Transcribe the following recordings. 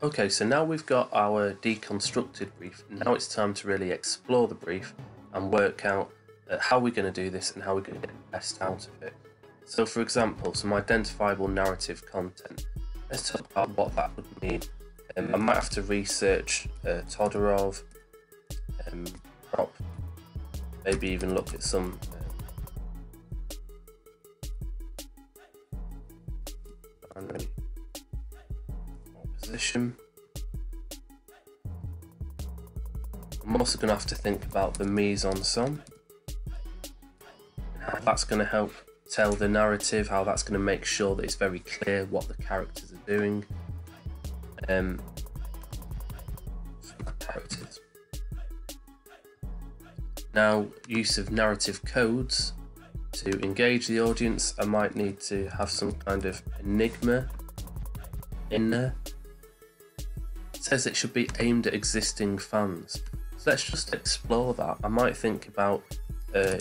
Okay, so now we've got our deconstructed brief. Now it's time to really explore the brief and work out how we're going to do this and how we're going to get the best out of it. So for example, some identifiable narrative content. Let's talk about what that would mean. I might have to research Todorov, prop, maybe even look at some position. I'm also going to have to think about the mise en scène, how that's going to help tell the narrative, how that's going to make sure that it's very clear what the characters are doing. Now, use of narrative codes. To engage the audience, I might need to have some kind of enigma in there. It says it should be aimed at existing fans. So let's just explore that. I might think about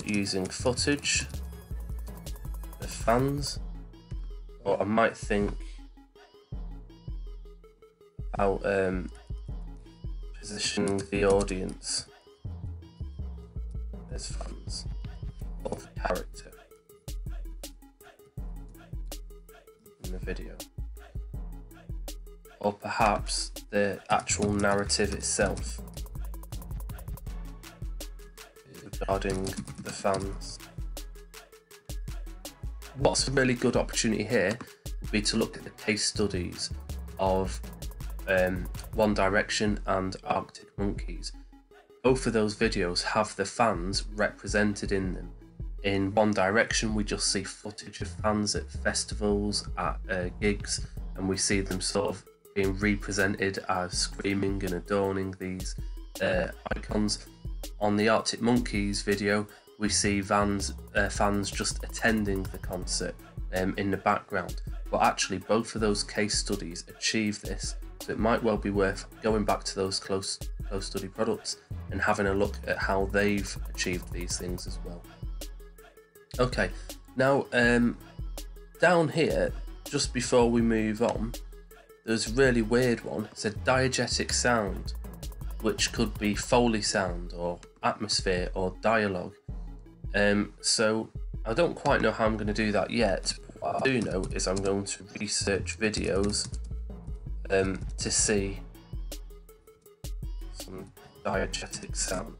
using footage of fans, or I might think about positioning the audience as fans of the character in the video, or perhaps the actual narrative itself regarding the fans. What's a really good opportunity here would be to look at the case studies of One Direction and Arctic Monkeys. Both of those videos have the fans represented in them. In One Direction, we just see footage of fans at festivals, at gigs, and we see them sort of being represented as screaming and adorning these icons. On the Arctic Monkeys video, we see fans just attending the concert in the background. But actually, both of those case studies achieve this, so it might well be worth going back to those close study products and having a look at how they've achieved these things as well. Okay, now down here, just before we move on, there's a really weird one. It's a diegetic sound, which could be Foley sound or atmosphere or dialogue. So I don't quite know how I'm going to do that yet. What I do know is I'm going to research videos to see some diegetic sound.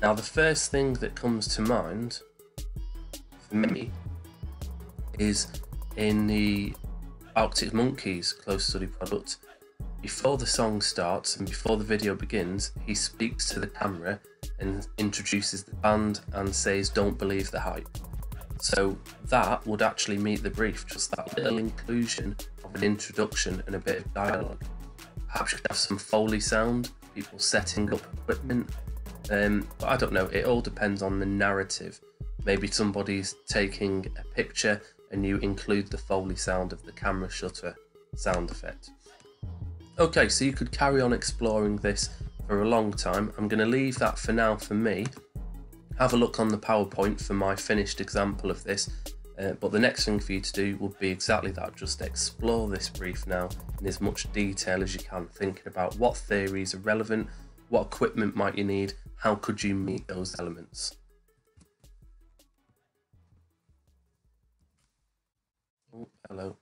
Now the first thing that comes to mind for me is in the Arctic Monkeys close study product. Before the song starts and before the video begins, he speaks to the camera and introduces the band and says, "Don't believe the hype." So that would actually meet the brief, just that little inclusion of an introduction and a bit of dialogue. Perhaps you could have some Foley sound, people setting up equipment, but I don't know, it all depends on the narrative. Maybe somebody's taking a picture and you include the Foley sound of the camera shutter sound effect. Okay, so you could carry on exploring this for a long time. I'm going to leave that for now for me. Have a look on the PowerPoint for my finished example of this, but the next thing for you to do would be exactly that, just explore this brief now in as much detail as you can, thinking about what theories are relevant, what equipment might you need, how could you meet those elements. Oh, hello.